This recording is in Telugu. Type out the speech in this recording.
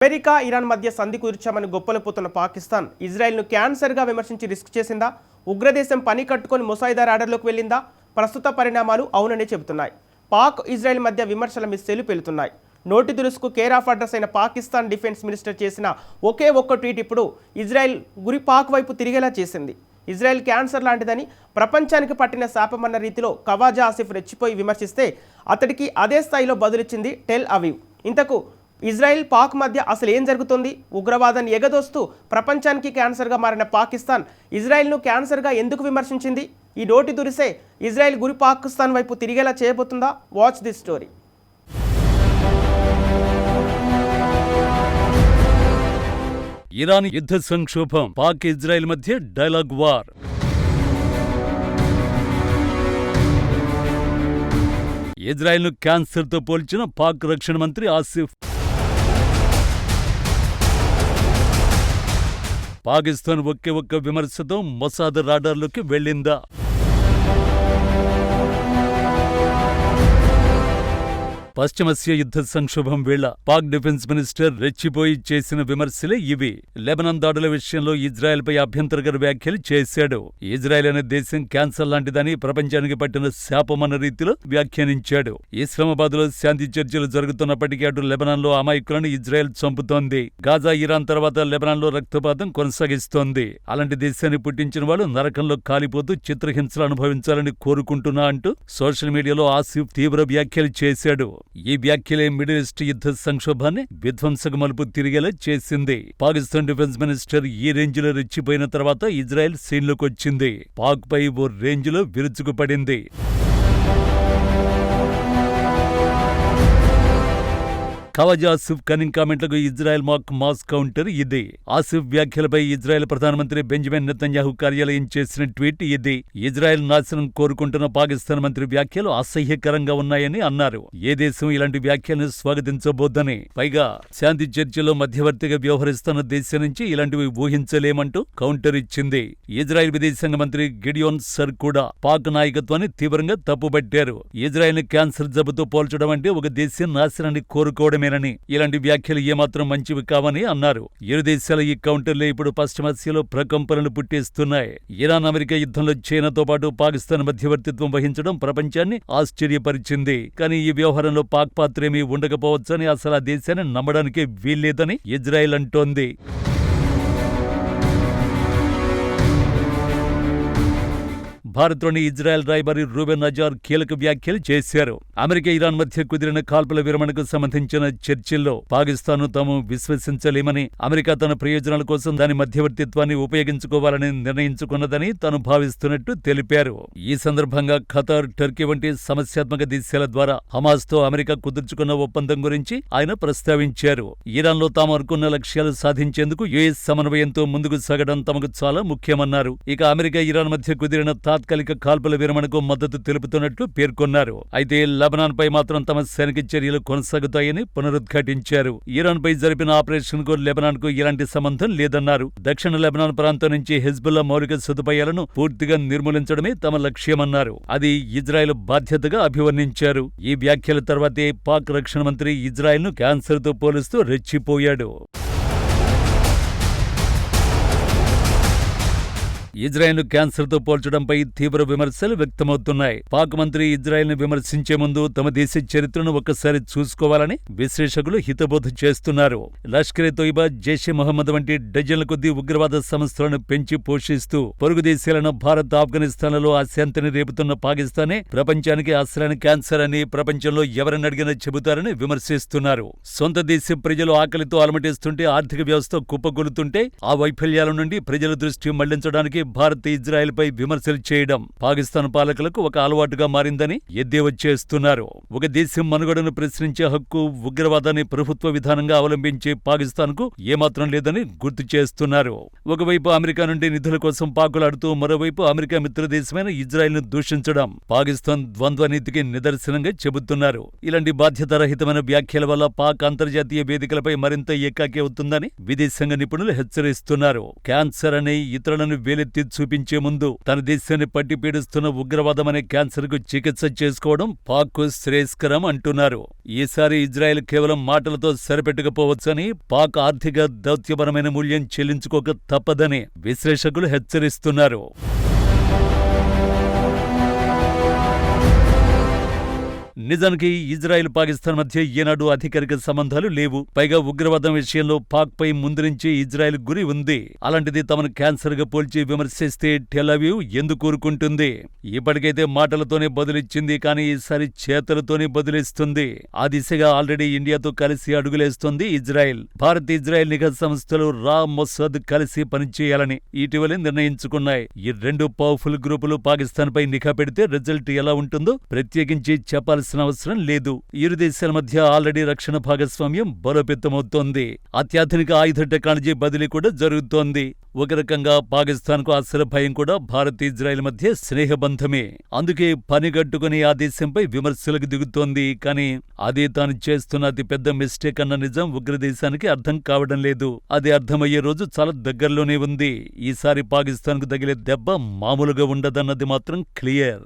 అమెరికా ఇరాన్ మధ్య సంధి కుదిర్చామని గొప్పలపోతున్న పాకిస్తాన్ ఇజ్రాయెల్ను క్యాన్సర్గా విమర్శించి రిస్క్ చేసిందా? ఉగ్రదేశం పని కట్టుకొని ముసాయిదా రాడర్లోకి వెళ్ళిందా? ప్రస్తుత పరిణామాలు అవుననే చెబుతున్నాయి. పాక్ ఇజ్రాయెల్ మధ్య విమర్శల మిస్సెలు పెలుతున్నాయి. నోటి దురుసుకు కేర్ ఆఫ్ అడ్రస్ అయిన పాకిస్తాన్ డిఫెన్స్ మినిస్టర్ చేసిన ఒకే ఒక్క ట్వీట్ ఇప్పుడు ఇజ్రాయెల్ గురి పాక్ వైపు తిరిగేలా చేసింది. ఇజ్రాయెల్ క్యాన్సర్ లాంటిదని ప్రపంచానికి పట్టిన శాపమన్న రీతిలో ఖవాజా ఆసిఫ్ రెచ్చిపోయి విమర్శిస్తే అతడికి అదే స్థాయిలో బదులిచ్చింది టెల్ అవీవ్. ఇంతకు ఇజ్రాయెల్ పాక్ మధ్య అసలు ఏం జరుగుతుంది? ఉగ్రవాదాన్ని ఎగదోస్తూ ప్రపంచానికి క్యాన్సర్గా మారిన పాకిస్తాన్ ఇజ్రాయెల్ను క్యాన్సర్గా ఎందుకు విమర్శించింది? ఈ నోటి దురిసే ఇజ్రాయెల్ గురి పాకిస్తాన్ వైపు తిరిగేలా చేయబోతుందా? Watch this story. ఇరాన్ యుద్ధ సంక్షోభం, పాక్ ఇజ్రాయెల్ మధ్య డైలాగ్ వార్. ఇజ్రాయెల్ను క్యాన్సర్తో పోల్చిన పాక్ రక్షణ మంత్రి ఆసిఫ్. పాకిస్తాన్ ఒకే ఒక్క విమర్శతో మొసాద్ రాడార్లోకి వెళ్ళిందా? పశ్చిమాసియా యుద్ధ సంక్షోభం వేళ పాక్ డిఫెన్స్ మినిస్టర్ రెచ్చిపోయి చేసిన విమర్శలే ఇవి. లెబనాన్ దాడుల విషయంలో ఇజ్రాయెల్పై అభ్యంతరకర వ్యాఖ్యలు చేశాడు. ఇజ్రాయెల్ అనే దేశం క్యాన్సర్ లాంటిదని ప్రపంచానికి పట్టిన శాపమన్న రీతిలో వ్యాఖ్యానించాడు. ఇస్లామాబాద్లో శాంతి చర్చలు జరుగుతున్నప్పటికీ అటు లెబనాన్లో అమాయకులను ఇజ్రాయెల్ చంపుతోంది. గాజా, ఇరాన్ తర్వాత లెబనాన్లో రక్తపాతం కొనసాగిస్తోంది. అలాంటి దేశాన్ని పుట్టించిన వాళ్ళు నరకంలో కాలిపోతూ చిత్రహింసలు అనుభవించాలని కోరుకుంటున్నా అంటూ సోషల్ మీడియాలో ఆసిఫ్ తీవ్ర వ్యాఖ్యలు చేశాడు. ఈ వ్యాఖ్యలే మిడిల్ ఈస్ట్ యుద్ధ సంక్షోభాన్ని విధ్వంసక మలుపు తిరిగేలా చేసింది. పాకిస్తాన్ డిఫెన్స్ మినిస్టర్ ఈ రేంజ్లో రెచ్చిపోయిన తర్వాత ఇజ్రాయెల్ సీన్లోకొచ్చింది. పాక్ పై ఓ రేంజ్లో విరుచుకుపడింది. ఖవాజా ఆసిఫ్ కన్నింగ్ కామెంట్లకు ఇజ్రాయెల్ మాస్ కౌంటర్ ఇది. ఆసిఫ్ వ్యాఖ్యలపై ఇజ్రాయెల్ ప్రధానమంత్రి బెంజమిన్ నెతన్యాహు కార్యాలయం చేసిన ట్వీట్ ఇది. ఇజ్రాయెల్ నాశనం కోరుకుంటున్న పాకిస్తాన్ మంత్రి వ్యాఖ్యలు అసహ్యకరంగా ఉన్నాయని అన్నారు. ఏ దేశం ఇలాంటి వ్యాఖ్యలను స్వాగతించబోద్దని, పైగా శాంతి చర్చలో మధ్యవర్తిగా వ్యవహరిస్తున్న దేశం నుంచి ఇలాంటివి ఊహించలేమంటూ కౌంటర్ ఇచ్చింది. ఇజ్రాయెల్ విదేశాంగ మంత్రి గిడియోన్ సర్ కూడా పాక్ నాయకత్వాన్ని తీవ్రంగా తప్పుబట్టారు. ఇజ్రాయెల్ ని క్యాన్సర్ జబ్బుతో పోల్చడం అంటే ఒక దేశం నాశనాన్ని కోరుకోవడమే. ఇలాంటి వ్యాఖ్యలు ఏమాత్రం మంచివి కావని అన్నారు. ఇరు దేశాల ఈ కౌంటర్లే ఇప్పుడు పశ్చిమాసియాలో ప్రకంపనలు పుట్టిస్తున్నాయి. ఇరాన్ అమెరికా యుద్ధంలో చైనాతో పాటు పాకిస్తాన్ మధ్యవర్తిత్వం వహించడం ప్రపంచాన్ని ఆశ్చర్యపరిచింది. కానీ ఈ వ్యవహారంలో పాక్ పాత్రేమీ ఉండకపోవచ్చని, అసలు ఆ దేశాన్ని నమ్మడానికే వీల్లేదని ఇజ్రాయెల్ అంటోంది. భారత్లోని ఇజ్రాయెల్ రాయబారి రూబెన్ అజార్ కీలక వ్యాఖ్యలు చేశారు. అమెరికా ఇరాన్ మధ్య కుదిరిన కాల్పుల విరమణకు సంబంధించిన చర్చల్లో పాకిస్తాన్ను తాము విశ్వసించలేమని, అమెరికా తన ప్రయోజనాల కోసం దాని మధ్యవర్తిత్వాన్ని ఉపయోగించుకోవాలని నిర్ణయించుకున్నదని తాను భావిస్తున్నట్టు తెలిపారు. ఈ సందర్భంగా ఖతార్, టర్కీ వంటి సమస్యాత్మక దేశాల ద్వారా హమాస్తో అమెరికా కుదుర్చుకున్న ఒప్పందం గురించి ఆయన ప్రస్తావించారు. ఇరాన్లో తాము అనుకున్న లక్ష్యాలు సాధించేందుకు యుఎస్ సమన్వయంతో ముందుకు సాగడం తమకు చాలా ముఖ్యమన్నారు. ఇక అమెరికా ఇరాన్ మధ్య కుదిరిన తాత్కాలిక కాల్పుల విరమణకు మద్దతు తెలుపుతున్నట్లు పేర్కొన్నారు. అయితే లెబనాన్ పై మాత్రం తమ సైనిక చర్యలు కొనసాగుతాయని పునరుద్ఘాటించారు. ఇరాన్ పై జరిపిన ఆపరేషన్ కు లెబనాన్ కు ఎలాంటి సంబంధం లేదన్నారు. దక్షిణ లెబనాన్ ప్రాంతం నుంచి హెజ్బుల్లా మౌలిక సదుపాయాలను పూర్తిగా నిర్మూలించడమే తమ లక్ష్యమన్నారు. అది ఇజ్రాయెల్ బాధ్యతగా అభివర్ణించారు. ఈ వ్యాఖ్యల తర్వాతే పాక్ రక్షణ మంత్రి ఇజ్రాయెల్ ను క్యాన్సర్ తో పోలుస్తూ రెచ్చిపోయాడు. ఇజ్రాయెల్ను క్యాన్సర్తో పోల్చడంపై తీవ్ర విమర్శలు వ్యక్తమవుతున్నాయి. పాక్ మంత్రి ఇజ్రాయెల్ను విమర్శించే ముందు తమ దేశ చరిత్రను ఒక్కసారి చూసుకోవాలని విశ్లేషకులు హితబోధ చేస్తున్నారు. లష్కరే తోయిబా, జైషే మహమ్మద్ వంటి డజన్ల కొద్దీ ఉగ్రవాద సంస్థలను పెంచి పోషిస్తూ పొరుగు దేశాలను భారత్, ఆఫ్ఘనిస్తాన్లలో అశాంతిని రేపుతున్న పాకిస్తానే ప్రపంచానికి అసలైన క్యాన్సర్ అని ప్రపంచంలో ఎవరిని అడిగినా చెబుతారని విమర్శిస్తున్నారు. సొంత దేశ ప్రజలు ఆకలితో అలమటిస్తుంటే, ఆర్థిక వ్యవస్థ కుప్పగొలుతుంటే ఆ వైఫల్యాల నుండి ప్రజల దృష్టి మళ్లించడానికి భారత్, ఇజ్రాయెల్ పై విమర్శలు చేయడం పాకిస్తాన్ పాలకులకు ఒక అలవాటుగా మారిందని ఎద్దేవా చేస్తున్నారు. ఒక దేశం మనుగడను ప్రశ్నించే హక్కు ఉగ్రవాదాన్ని ప్రభుత్వ విధానంగా అవలంబించే పాకిస్తాన్ కు ఏమాత్రం లేదని గుర్తు చేస్తున్నారు. ఒకవైపు అమెరికా నుండి నిధుల కోసం పాకులాడుతూ, మరోవైపు అమెరికా మిత్రదేశమైన ఇజ్రాయెల్ ను దూషించడం పాకిస్తాన్ ద్వంద్వ నీతికి నిదర్శనంగా చెబుతున్నారు. ఇలాంటి బాధ్యతారహితమైన వ్యాఖ్యల వల్ల పాక్ అంతర్జాతీయ వేదికలపై మరింత ఏకాకి అవుతుందని విదేశాంగ నిపుణులు హెచ్చరిస్తున్నారు. క్యాన్సర్ అనే ఇతరులను వేలెత్తి వేలెత్తి చూపించే ముందు తన దేశాన్ని పట్టి పీడిస్తున్న ఉగ్రవాదమనే క్యాన్సర్కు చికిత్స చేసుకోవడం పాక్కు శ్రేయస్కరం అంటున్నారు. ఈసారి ఇజ్రాయెల్ కేవలం మాటలతో సరిపెట్టకపోవచ్చని, పాక్ ఆర్థిక దౌత్యపరమైన మూల్యం చెల్లించుకోక తప్పదని విశ్లేషకులు హెచ్చరిస్తున్నారు. నిజానికి ఇజ్రాయెల్ పాకిస్తాన్ మధ్య ఏనాడు అధికారిక సంబంధాలు లేవు. పైగా ఉగ్రవాదం విషయంలో పాక్ పై ముందు నుంచి ఇజ్రాయెల్ గురి ఉంది. అలాంటిది తమను క్యాన్సర్ గా పోల్చి విమర్శిస్తే టెల్ అవీవ్ ఎందుకు ఊరుకుంటుంది? ఇప్పటికైతే మాటలతోనే బదులిచ్చింది, కానీ ఈసారి చేతులతోనే బదులిస్తుంది. ఆ దిశగా ఆల్రెడీ ఇండియాతో కలిసి అడుగులేస్తోంది ఇజ్రాయెల్. భారత్ ఇజ్రాయెల్ నిఘా సంస్థలు రా, మొసాద్ కలిసి పనిచేయాలని ఇటీవలే నిర్ణయించుకున్నాయి. ఈ రెండు పవర్ఫుల్ గ్రూపులు పాకిస్తాన్ పై నిఘా పెడితే రిజల్ట్ ఎలా ఉంటుందో ప్రత్యేకించి చెప్పాల్సిన అవసరం లేదు. ఇరు దేశాల మధ్య ఆల్రెడీ రక్షణ భాగస్వామ్యం బలోపేతమవుతోంది. అత్యాధునిక ఆయుధ టెక్నాలజీ బదిలీ కూడా జరుగుతోంది. ఒక రకంగా పాకిస్తాన్కు అసలు భయం కూడా భారత్ ఇజ్రాయెల్ మధ్య స్నేహబంధమే. అందుకే పనిగట్టుకుని ఆ దేశంపై విమర్శలకు దిగుతోంది. కానీ అదే తాను చేస్తున్న అతి పెద్ద మిస్టేక్ అన్న నిజం ఉగ్రదేశానికి అర్థం కావడం లేదు. అది అర్థమయ్యే రోజు చాలా దగ్గరలోనే ఉంది. ఈసారి పాకిస్తాన్కు తగిలే దెబ్బ మామూలుగా ఉండదన్నది మాత్రం క్లియర్.